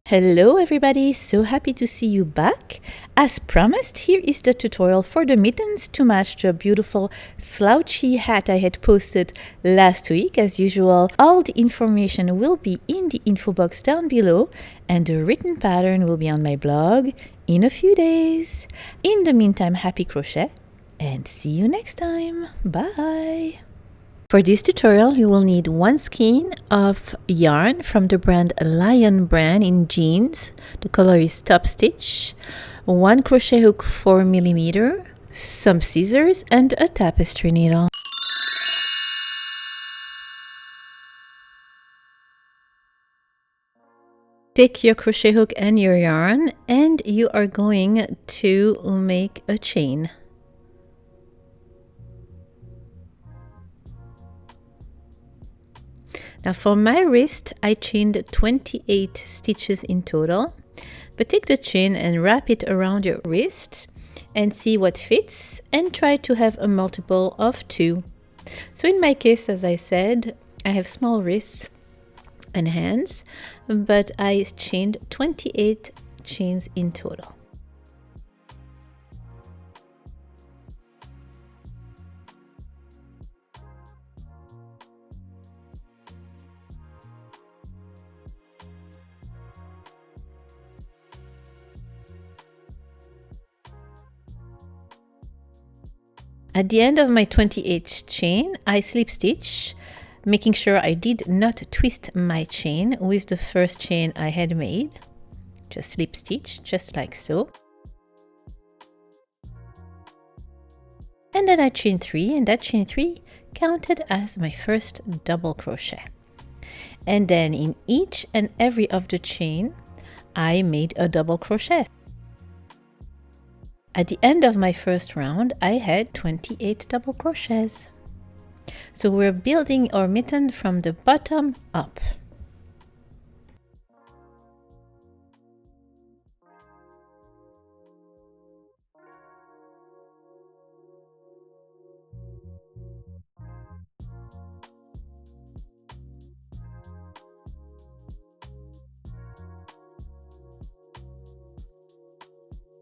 Hello everybody, so happy to see you back. As promised, here is the tutorial for the mittens to match the beautiful slouchy hat I had posted last week. As usual, all the information will be in the info box down below and the written pattern will be on my blog in a few days. In the meantime, happy crochet and see you next time. Bye! For this tutorial, you will need one skein of yarn from the brand Lion brand in jeans. The color is top stitch, one crochet hook 4mm, some scissors, and a tapestry needle. Take your crochet hook and your yarn, and you are going to make a chain. Now for my wrist, I chained 28 stitches in total, but take the chain and wrap it around your wrist and see what fits and try to have a multiple of 2. So in my case, as I said, I have small wrists and hands, but I chained 28 chains in total. At the end of my 28th chain, I slip stitch, making sure I did not twist my chain with the first chain I had made. Just slip stitch, just like so. And then I chain 3, and that chain 3 counted as my first double crochet. And then in each and every of the chain, I made a double crochet. At the end of my first round, I had 28 double crochets. So we're building our mitten from the bottom up.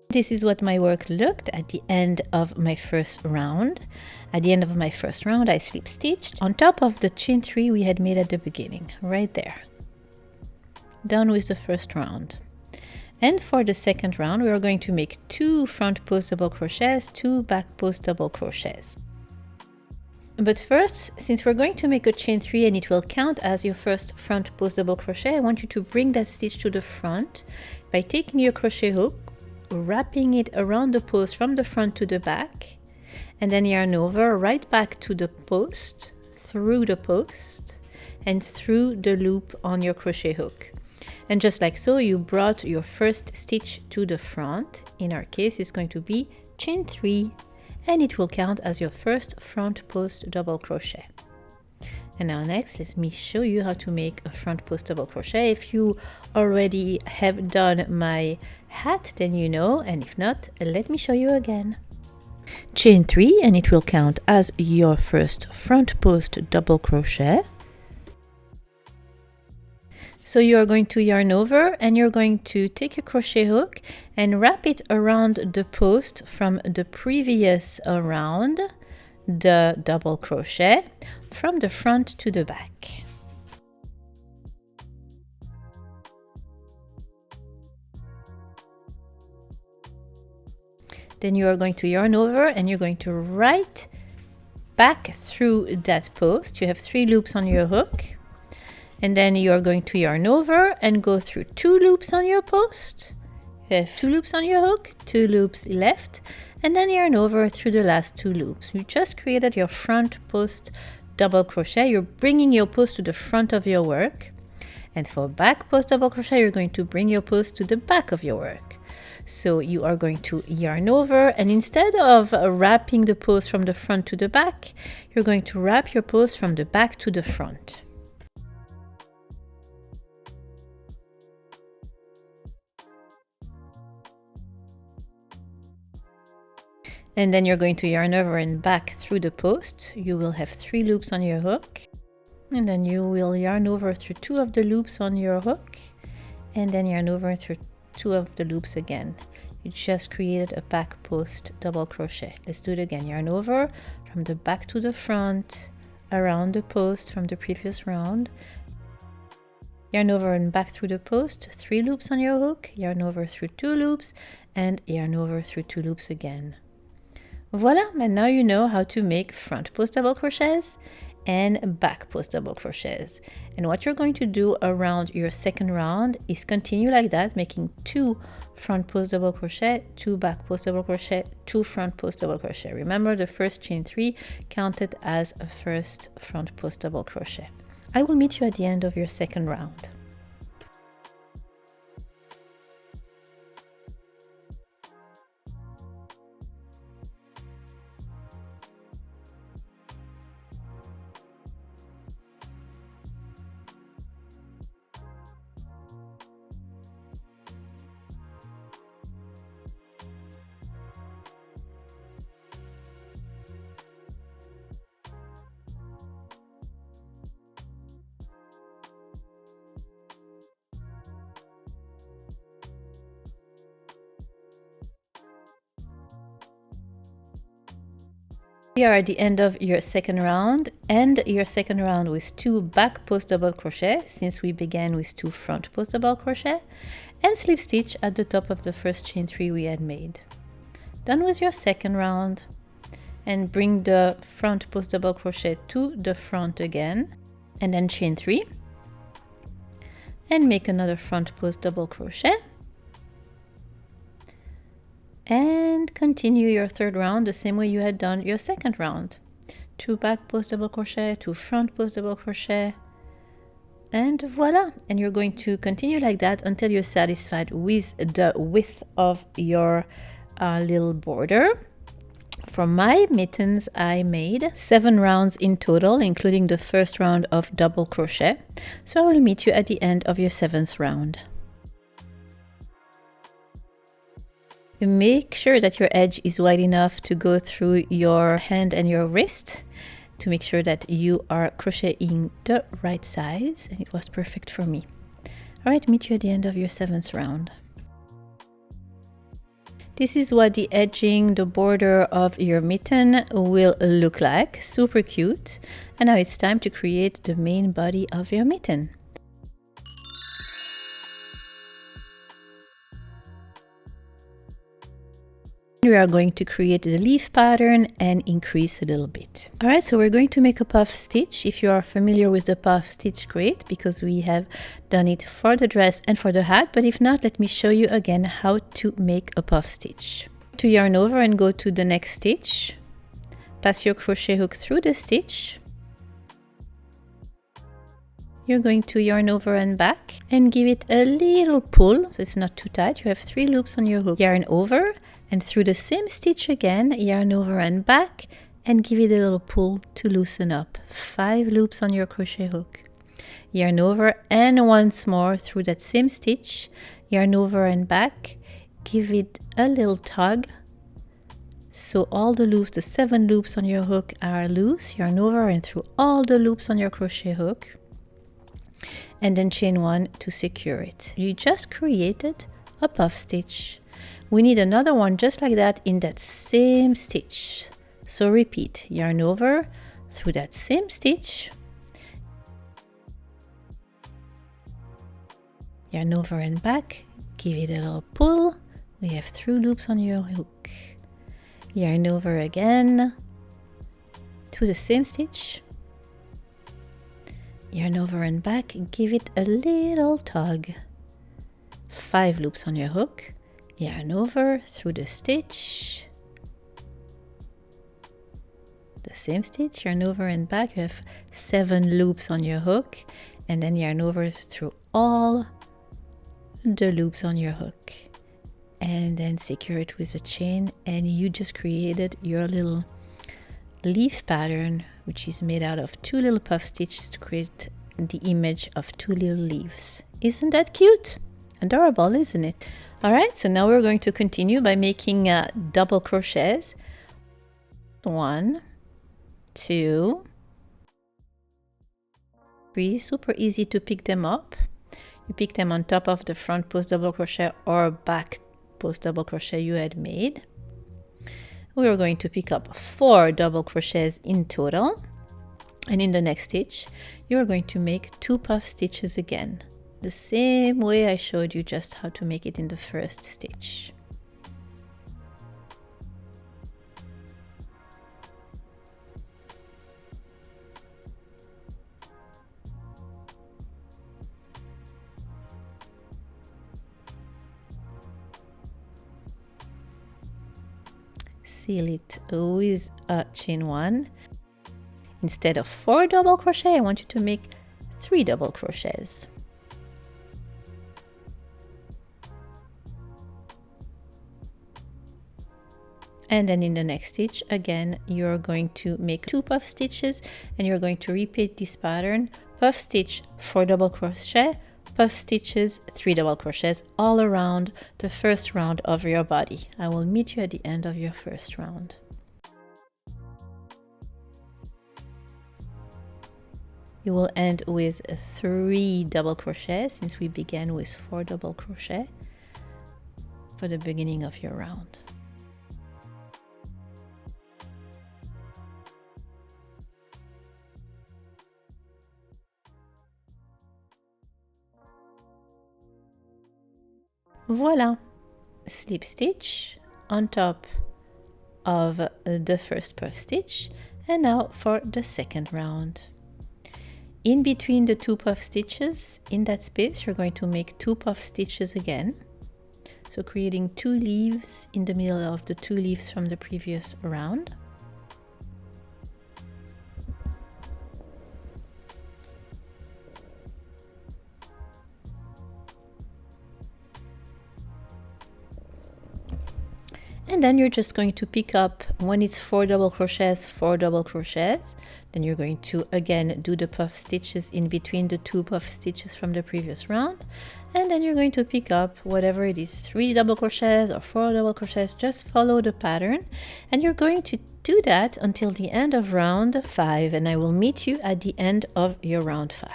This is what my work looked at the end of my first round. At the end of my first round, I slip stitched on top of the chain 3 we had made at the beginning, right there. Done with the first round. And for the second round, we are going to make 2 front post double crochets, 2 back post double crochets. But first, since we're going to make a chain 3 and it will count as your first front post double crochet, I want you to bring that stitch to the front by taking your crochet hook, wrapping it around the post from the front to the back, and then yarn over right back to the post, through the post, and through the loop on your crochet hook. And just like so, you brought your first stitch to the front. In our case, it's going to be chain 3, and it will count as your first front post double crochet. And now next, let me show you how to make a front post double crochet. If you already have done my hat, then you know, and if not, let me show you again. Chain 3, and it will count as your first front post double crochet. So you are going to yarn over and you're going to take your crochet hook and wrap it around the post from the previous round, the double crochet, from the front to the back. Then you are going to yarn over and you're going to right back through that post. You have 3 loops on your hook, and then you are going to yarn over and go through 2 loops on your post. You have 2 loops on your hook, 2 loops left, and then yarn over through the last 2 loops. You just created your front post double crochet. You're bringing your post to the front of your work. And for back post double crochet, you're going to bring your post to the back of your work. So you are going to yarn over, and instead of wrapping the post from the front to the back, you're going to wrap your post from the back to the front. And then you're going to yarn over and back through the post. You will have 3 loops on your hook, and then you will yarn over through 2 of the loops on your hook, and then yarn over through 2 of the loops again. You just created a back post double crochet. Let's do it again. Yarn over from the back to the front, around the post from the previous round. Yarn over and back through the post, 3 loops on your hook, yarn over through 2 loops, and yarn over through 2 loops again. Voila, and now you know how to make front post double crochets and back post double crochets. And what you're going to do around your second round is continue like that, making 2 front post double crochet, 2 back post double crochet, 2 front post double crochet. Remember, the first chain 3 counted as a first front post double crochet. I will meet you at the end of your second round. We are at the end of your second round, and your second round with 2 back post double crochet, since we began with 2 front post double crochet, and slip stitch at the top of the first chain 3 we had made. Done with your second round, and bring the front post double crochet to the front again, and then chain 3, and make another front post double crochet. And continue your third round the same way you had done your second round. 2 back post double crochet, 2 front post double crochet, and voila. And you're going to continue like that until you're satisfied with the width of your little border. For my mittens, I made 7 rounds in total, including the first round of double crochet. So I will meet you at the end of your 7th round. Make sure that your edge is wide enough to go through your hand and your wrist to make sure that you are crocheting the right size, and it was perfect for me. All right, meet you at the end of your 7th round. This is what the edging, the border of your mitten will look like. Super cute. And now it's time to create the main body of your mitten. We are going to create the leaf pattern and increase a little bit. All right, so we're going to make a puff stitch. If you are familiar with the puff stitch, great, because we have done it for the dress and for the hat. But if not, let me show you again how to make a puff stitch. To yarn over and go to the next stitch. Pass your crochet hook through the stitch. You're going to yarn over and back and give it a little pull so it's not too tight. You have 3 loops on your hook. Yarn over and through the same stitch again, yarn over and back and give it a little pull to loosen up. 5 loops on your crochet hook. Yarn over and once more through that same stitch, yarn over and back, give it a little tug. So all the loops, the 7 loops on your hook are loose. Yarn over and through all the loops on your crochet hook. And then chain 1 to secure it. You just created a puff stitch. We need another one just like that in that same stitch. So repeat, yarn over through that same stitch, yarn over and back, give it a little pull. We have 3 loops on your hook. Yarn over again to the same stitch, yarn over and back, give it a little tug. 5 loops on your hook. Yarn over through the stitch, the same stitch, yarn over and back. You have 7 loops on your hook, and then yarn over through all the loops on your hook, and then secure it with a chain, and you just created your little leaf pattern, which is made out of 2 little puff stitches to create the image of 2 little leaves. Isn't that cute? Adorable, isn't it? All right, so now we're going to continue by making double crochets. 1, 2, 3, super easy to pick them up. You pick them on top of the front post double crochet or back post double crochet you had made. We are going to pick up 4 double crochets in total, and in the next stitch you are going to make 2 puff stitches again, the same way I showed you just how to make it in the first stitch. Seal it with a chain 1. Instead of 4 double crochet, I want you to make 3 double crochets. And then in the next stitch, again, you're going to make 2 puff stitches, and you're going to repeat this pattern: puff stitch, 4 double crochet, puff stitches, 3 double crochets, all around the first round of your body. I will meet you at the end of your first round. You will end with 3 double crochets, since we began with 4 double crochet for the beginning of your round. Voila! Slip stitch on top of the first puff stitch, and now for the second round. In between the 2 puff stitches, in that space, you're going to make 2 puff stitches again, so creating 2 leaves in the middle of the 2 leaves from the previous round. And then you're just going to pick up, when it's 4 double crochets, 4 double crochets. Then you're going to again do the puff stitches in between the 2 puff stitches from the previous round. And then you're going to pick up whatever it is, 3 double crochets or 4 double crochets. Just follow the pattern, and you're going to do that until the end of round 5, and I will meet you at the end of your round 5.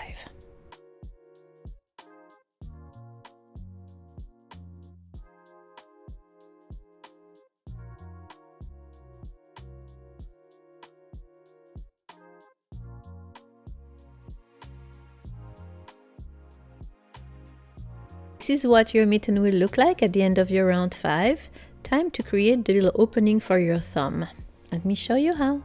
This is what your mitten will look like at the end of your round 5. Time to create the little opening for your thumb. Let me show you how.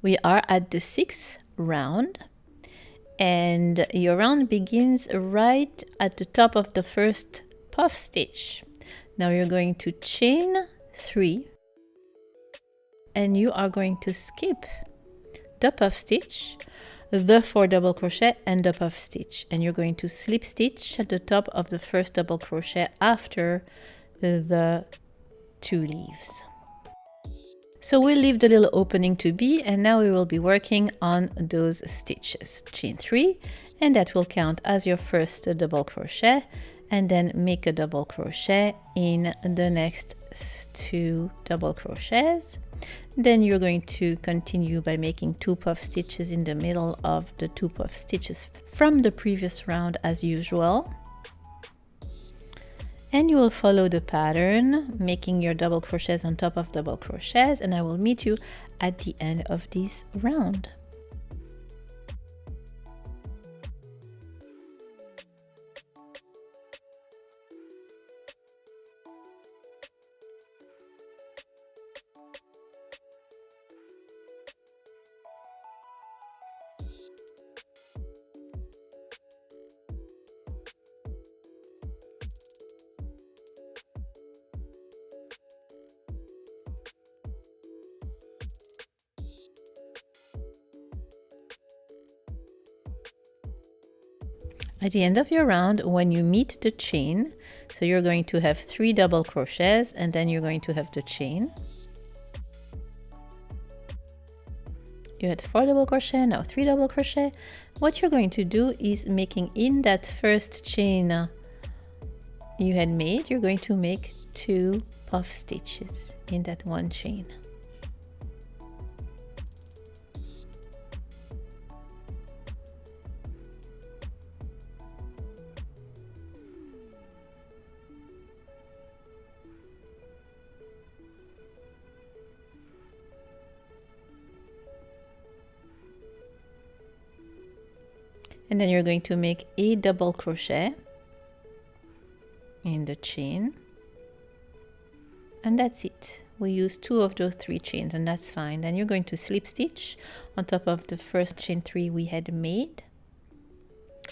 We are at the 6th round, and your round begins right at the top of the first puff stitch. Now you're going to chain 3, and you are going to skip the puff stitch, the 4 double crochet, and the puff stitch, and you're going to slip stitch at the top of the first double crochet after the 2 leaves. So we'll leave the little opening to be, and now we will be working on those stitches. Chain 3, and that will count as your first double crochet, and then make a double crochet in the next 2 double crochets. Then you're going to continue by making 2 puff stitches in the middle of the 2 puff stitches from the previous round as usual. And you will follow the pattern, making your double crochets on top of double crochets, and I will meet you at the end of this round. At the end of your round, when you meet the chain, so you're going to have 3 double crochets, and then you're going to have the chain. You had 4 double crochet, now 3 double crochet. What you're going to do is making in that first chain you had made, you're going to make 2 puff stitches in that one chain. And then you're going to make a double crochet in the chain, and that's it. We use 2 of those 3 chains, and that's fine. Then you're going to slip stitch on top of the first chain 3 we had made,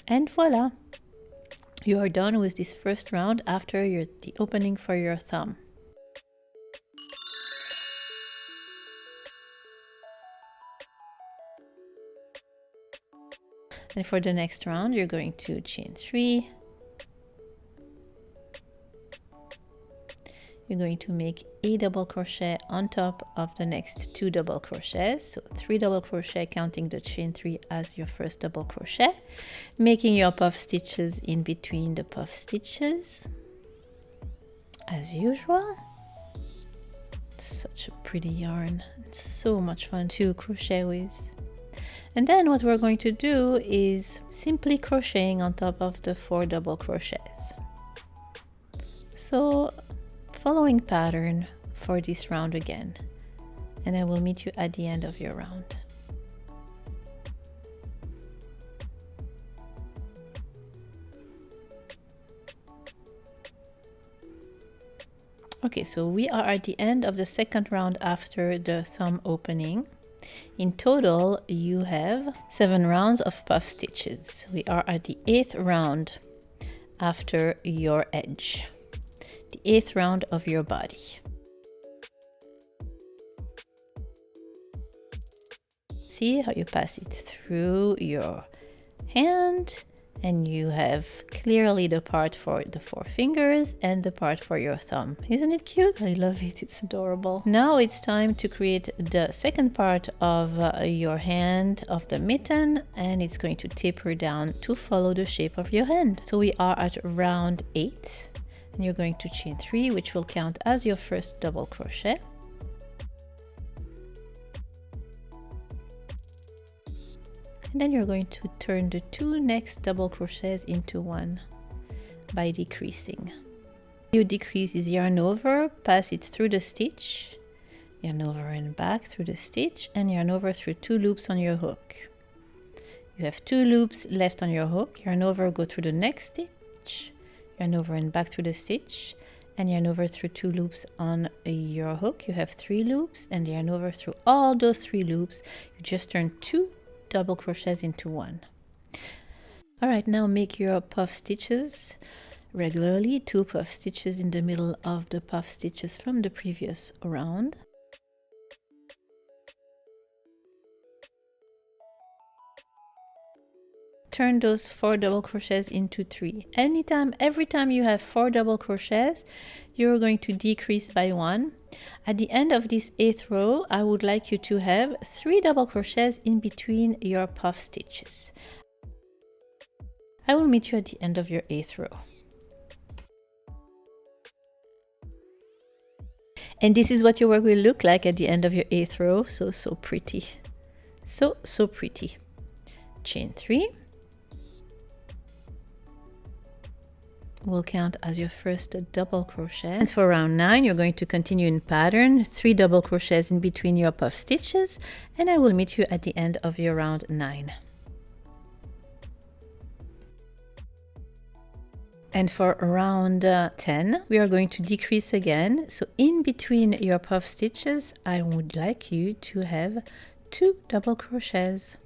and voila, you are done with this first round after the opening for your thumb. And for the next round, you're going to chain 3. You're going to make a double crochet on top of the next 2 double crochets. So 3 double crochet, counting the chain 3 as your first double crochet, making your puff stitches in between the puff stitches as usual. Such a pretty yarn. It's so much fun to crochet with. And then what we're going to do is simply crocheting on top of the 4 double crochets. So following pattern for this round again, and I will meet you at the end of your round. Okay, so we are at the end of the second round after the thumb opening. In total, you have 7 rounds of puff stitches. We are at the 8th round after your edge, the 8th round of your body. See how you pass it through your hand, and you have clearly the part for the 4 fingers and the part for your thumb. Isn't it cute? I love it, it's adorable. Now it's time to create the second part of your hand of the mitten, and it's going to taper down to follow the shape of your hand. So we are at round 8, and you're going to chain 3, which will count as your first double crochet. And then you're going to turn the 2 next double crochets into 1 by decreasing. You decrease is yarn over, pass it through the stitch, yarn over and back through the stitch, and yarn over through 2 loops on your hook. You have 2 loops left on your hook, yarn over, go through the next stitch, yarn over and back through the stitch, and yarn over through 2 loops on your hook. You have 3 loops, and yarn over through all those 3 loops. You just turn 2 double crochets into 1. All right, now make your puff stitches regularly, 2 puff stitches in the middle of the puff stitches from the previous round. Turn those 4 double crochets into 3. Every time you have 4 double crochets, you're going to decrease by 1. At the end of this 8th row, I would like you to have 3 double crochets in between your puff stitches. I will meet you at the end of your 8th row. And this is what your work will look like at the end of your 8th row. So pretty. So pretty. Chain 3. Will count as your first double crochet. And for round 9, you're going to continue in pattern, 3 double crochets in between your puff stitches, and I will meet you at the end of your round 9. And for round 10, we are going to decrease again. So in between your puff stitches, I would like you to have 2 double crochets.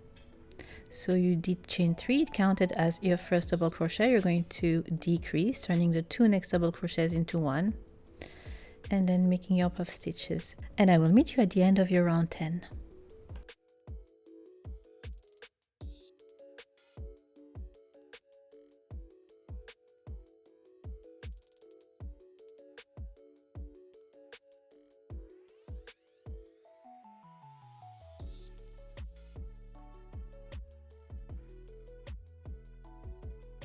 So you did chain 3, it counted as your first double crochet. You're going to decrease, turning the 2 next double crochets into 1, and then making your puff stitches. And I will meet you at the end of your round 10.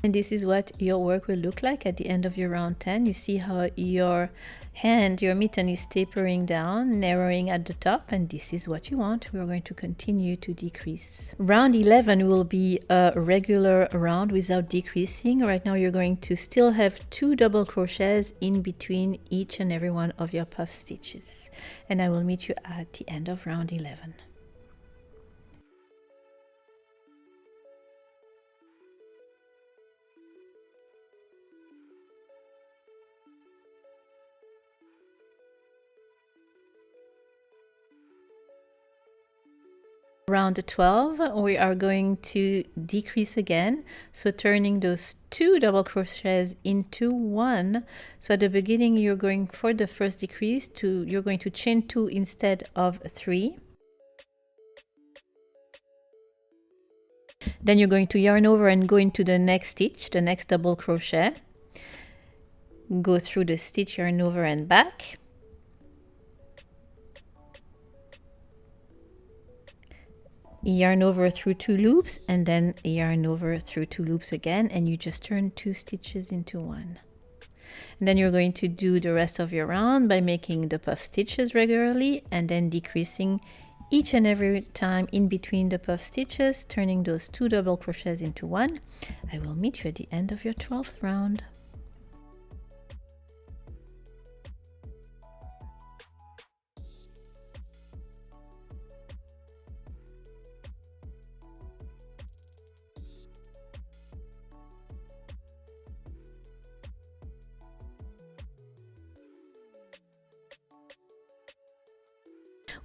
And this is what your work will look like at the end of your round 10. You see how your hand, your mitten is tapering down, narrowing at the top, and this is what you want. We're going to continue to decrease. Round 11 will be a regular round without decreasing. Right now you're going to still have 2 double crochets in between each and every one of your puff stitches. And I will meet you at the end of round 11. Round 12, we are going to decrease again, so turning those 2 double crochets into 1. So at the beginning you're going for the first decrease you're going to chain 2 instead of 3. Then you're going to yarn over and go into the next stitch, the next double crochet. Go through the stitch, yarn over and back. Yarn over through 2 loops and then yarn over through 2 loops again, and you just turn 2 stitches into 1. And then you're going to do the rest of your round by making the puff stitches regularly and then decreasing each and every time in between the puff stitches, turning those 2 double crochets into 1. I will meet you at the end of your 12th round.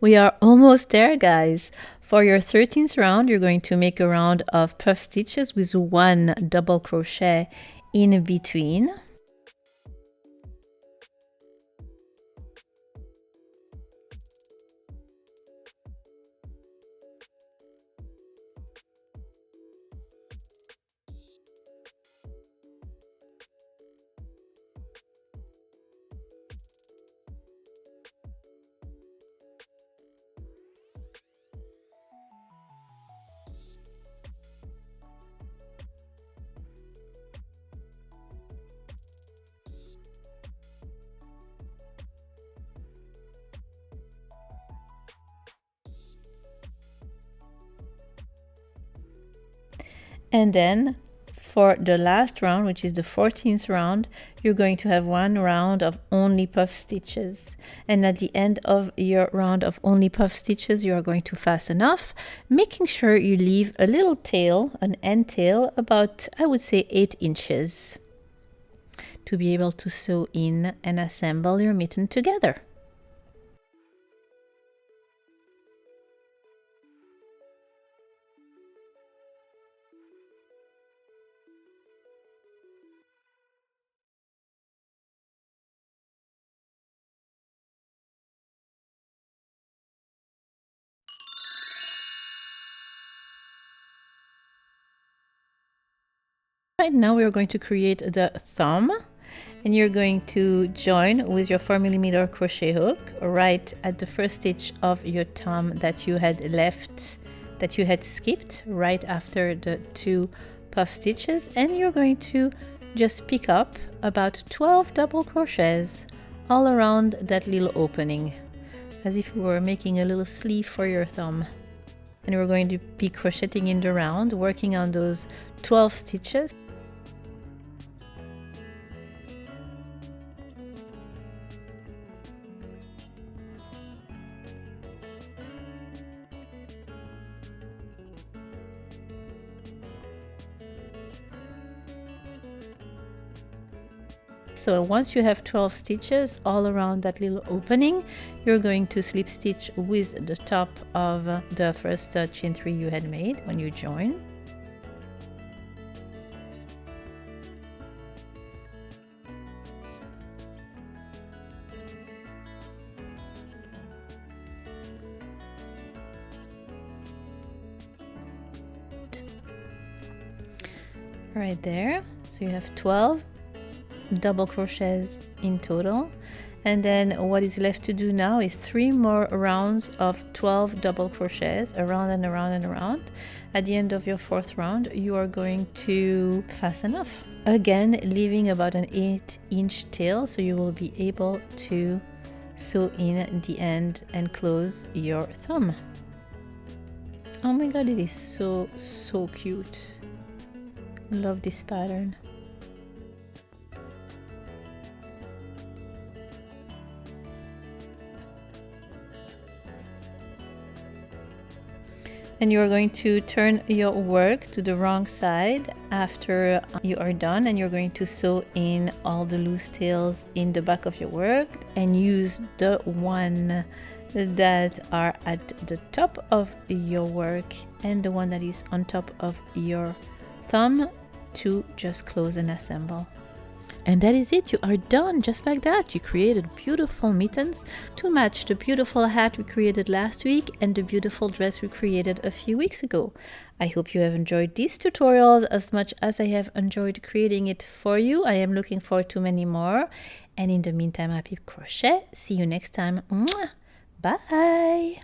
We are almost there, guys. For your 13th round, you're going to make a round of puff stitches with 1 double crochet in between. And then for the last round, which is the 14th round, you're going to have 1 round of only puff stitches. And at the end of your round of only puff stitches, you are going to fasten off, making sure you leave a little tail, an end tail, about, I would say, 8 inches, to be able to sew in and assemble your mitten together. Right now we're going to create the thumb, and you're going to join with your 4mm crochet hook right at the first stitch of your thumb that you had left, that you had skipped right after the 2 puff stitches, and you're going to just pick up about 12 double crochets all around that little opening, as if you were making a little sleeve for your thumb. And we're going to be crocheting in the round, working on those 12 stitches. So once you have 12 stitches all around that little opening, you're going to slip stitch with the top of the first chain 3 you had made when you join. Right there, so you have 12. double crochets in total. And then what is left to do now is 3 more rounds of 12 double crochets around and around and around. At the end of your 4th round, you are going to fasten off. Again, leaving about an 8-inch tail, so you will be able to sew in the end and close your thumb. Oh my god, it is so cute. Love this pattern. And you are going to turn your work to the wrong side after you are done, and you're going to sew in all the loose tails in the back of your work and use the one that are at the top of your work and the one that is on top of your thumb to just close and assemble. And that is it. You are done just like that. You created beautiful mittens to match the beautiful hat we created last week and the beautiful dress we created a few weeks ago. I hope you have enjoyed these tutorials as much as I have enjoyed creating it for you. I am looking forward to many more. And in the meantime, happy crochet. See you next time. Mwah! Bye.